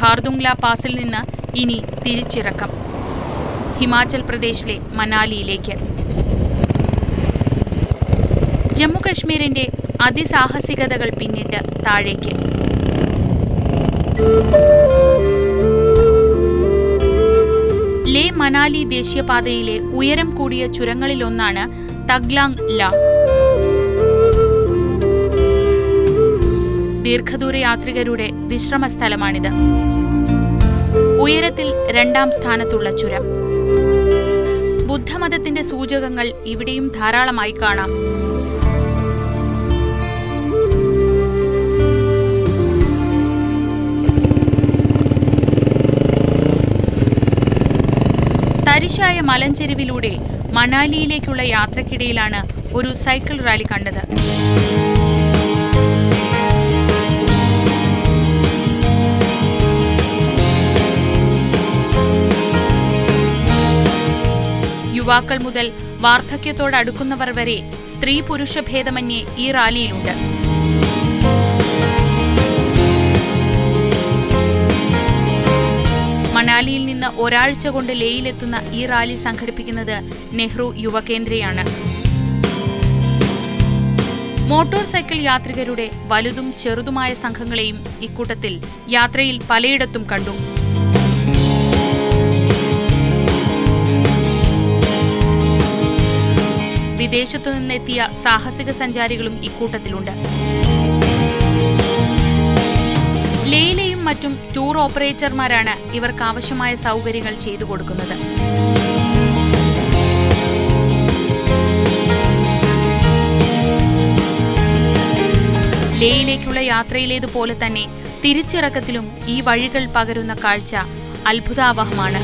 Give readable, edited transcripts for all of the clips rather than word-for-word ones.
ഖാർദുംഗ്ല പാസിൽ നിന്ന് ഇനി തിരിച്ചിറക്കം ഹിമാചൽ പ്രദേശിലെ മനാലിയിലേക്ക്. ജമ്മു കശ്മീരിന്റെ അതിസാഹസികതകൾ പിന്നിട്ട് താഴേക്ക്. ലേ മനാലി ദേശീയപാതയിലെ ഉയരം കൂടിയ ചുരങ്ങളിലൊന്നാണ് തഗ്ലാങ് ല. ദീർഘദൂര യാത്രികരുടെ വിശ്രമസ്ഥലമാണിത്. ഉയരത്തിൽ 2ാം സ്ഥാനത്തുള്ള ചുരം. ബുദ്ധമതത്തിന്റെ സൂചകങ്ങൾ ഇവിടെയും ധാരാളമായി കാണാം. തരിശായ മലഞ്ചെരുവിലൂടെ മനാലിയിലേക്കുള്ള യാത്രക്കിടയിലാണ് ഒരു സൈക്കിൾ റാലി കണ്ടത്. യുവാക്കൾ മുതൽ വാർദ്ധക്യത്തോടടുക്കുന്നവർ വരെ സ്ത്രീ പുരുഷ ഭേദമന്യേ ഈ റാലിയിലുണ്ട്. മനാലിയിൽ നിന്ന് ഒരാഴ്ച കൊണ്ട് ലേയിലെത്തുന്ന ഈ റാലി സംഘടിപ്പിക്കുന്നത് നെഹ്റു യുവകേന്ദ്രയാണ്. മോട്ടോർ സൈക്കിൾ യാത്രികരുടെ വലുതും ചെറുതുമായ സംഘങ്ങളെയും ഇക്കൂട്ടത്തിൽ യാത്രയിൽ പലയിടത്തും കണ്ടു. വിദേശത്തു നിന്നെത്തിയ സാഹസിക സഞ്ചാരികളും ഇക്കൂട്ടത്തിലുണ്ട്. ലേയിലെയും മറ്റും ടൂർ ഓപ്പറേറ്റർമാരാണ് ഇവർക്കാവശ്യമായ സൗകര്യങ്ങൾ ചെയ്തു കൊടുക്കുന്നത്. ലേയിലേക്കുള്ള യാത്രയിലേതുപോലെ തന്നെ തിരിച്ചിറക്കത്തിലും ഈ വഴികൾ പകരുന്ന കാഴ്ച അത്ഭുതാവഹമാണ്.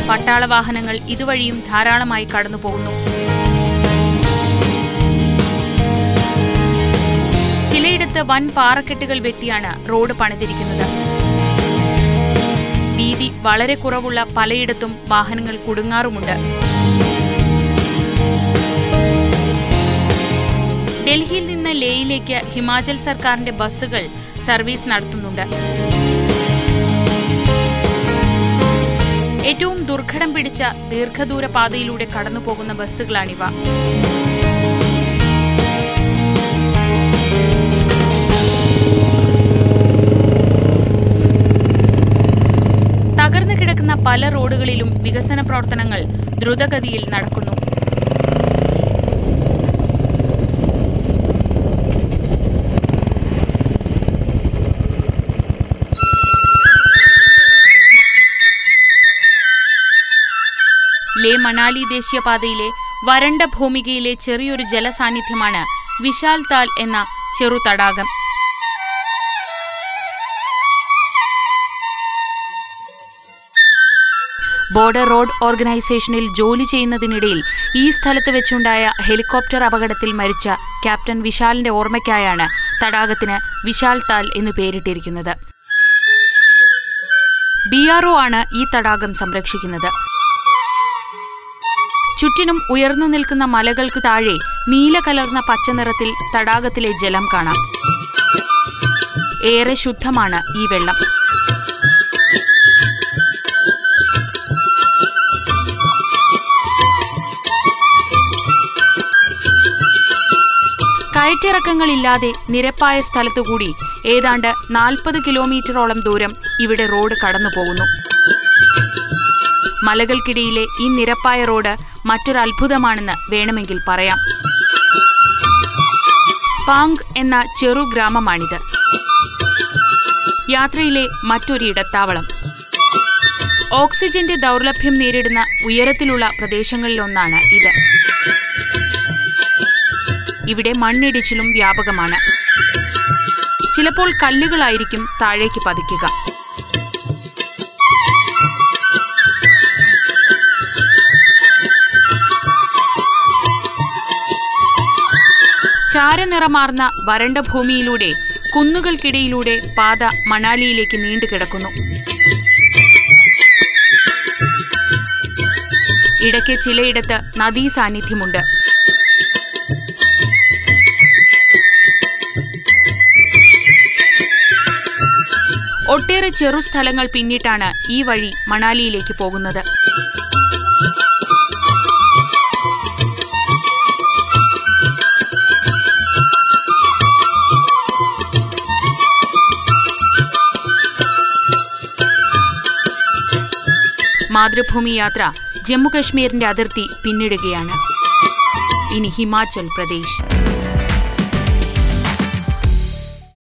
പട്ടാള വാഹനങ്ങൾ ഇതുവഴിയും ധാരാളമായി കടന്നുപോകുന്നു. ചിലയിടത്ത് വൻ പാറക്കെട്ടുകൾ വെട്ടിയാണ് റോഡ് പണിതിരിക്കുന്നത്. വീതി വളരെ കുറവുള്ള പലയിടത്തും വാഹനങ്ങൾ കുടുങ്ങാറുമുണ്ട്. ഡൽഹിയിൽ നിന്ന് ലേയിലേക്ക് ഹിമാചൽ സർക്കാരിന്റെ ബസ്സുകൾ സർവീസ് നടത്തുന്നുണ്ട്. ഏറ്റവും ദുർഘടം പിടിച്ച ദീർഘദൂര പാതയിലൂടെ കടന്നുപോകുന്ന ബസ്സുകളാണിവ. തകർന്നു കിടക്കുന്ന പല റോഡുകളിലും വികസന പ്രവർത്തനങ്ങൾ ദ്രുതഗതിയിൽ നടക്കുന്നു. ലേ മനാലി ദേശീയപാതയിലെ വരണ്ട ഭൂമികയിലെ ചെറിയൊരു ജലസാന്നിധ്യമാണ് വിശാൽ താൽ എന്ന ചെറു തടാകം. ബോർഡർ റോഡ് ഓർഗനൈസേഷനിൽ ജോലി ചെയ്യുന്നതിനിടയിൽ ഈ സ്ഥലത്ത് വെച്ചുണ്ടായ ഹെലികോപ്റ്റർ അപകടത്തിൽ മരിച്ച ക്യാപ്റ്റൻ വിശാലിന്റെ ഓർമ്മയ്ക്കായാണ് തടാകത്തിന് വിശാൽ താൽ എന്ന് പേരിട്ടിരിക്കുന്നത്. BRO ആണ് ഈ തടാകം സംരക്ഷിക്കുന്നത്. ചുറ്റിനും ഉയർന്നു നിൽക്കുന്ന മലകൾക്ക് താഴെ നീല കലർന്ന പച്ചനിറത്തിൽ തടാകത്തിലെ ജലം കാണാം. ഏറെ ശുദ്ധമാണ് ഈ വെള്ളം. കയറ്റിറക്കങ്ങളില്ലാതെ നിരപ്പായ സ്ഥലത്തുകൂടി ഏതാണ്ട് 40 കിലോമീറ്ററോളം ദൂരം ഇവിടെ റോഡ് കടന്നുപോകുന്നു. മലകൾക്കിടയിലെ ഈ നിരപ്പായ റോഡ് മറ്റൊരു അത്ഭുതമാണെന്ന് വേണമെങ്കിൽ പറയാം. പാങ് എന്ന ചെറു ഗ്രാമമാണിത്. യാത്രയിലെ മറ്റൊരു ഇടത്താവളം. ഓക്സിജന്റെ ദൗർലഭ്യം നേരിടുന്ന ഉയരത്തിലുള്ള പ്രദേശങ്ങളിലൊന്നാണ് ഇത്. ഇവിടെ മണ്ണിടിച്ചിലും വ്യാപകമാണ്. ചിലപ്പോൾ കല്ലുകളായിരിക്കും താഴേക്ക് പതിക്കുക. ചാരനിറമാർന്ന വരണ്ട ഭൂമിയിലൂടെ കുന്നുകൾക്കിടയിലൂടെ പാത മണാലിയിലേക്ക് നീണ്ടുകിടക്കുന്നു. ഇടയ്ക്ക് ചിലയിടത്ത് നദീ സാന്നിധ്യമുണ്ട്. ഒട്ടേറെ ചെറു സ്ഥലങ്ങൾ പിന്നിട്ടാണ് ഈ വഴി മണാലിയിലേക്ക് പോകുന്നത്. മാതൃഭൂമി യാത്ര ജമ്മുകശ്മീരിന്റെ അതിർത്തി പിന്നിടുകയാണ്. ഇനി ഹിമാചൽ പ്രദേശ്.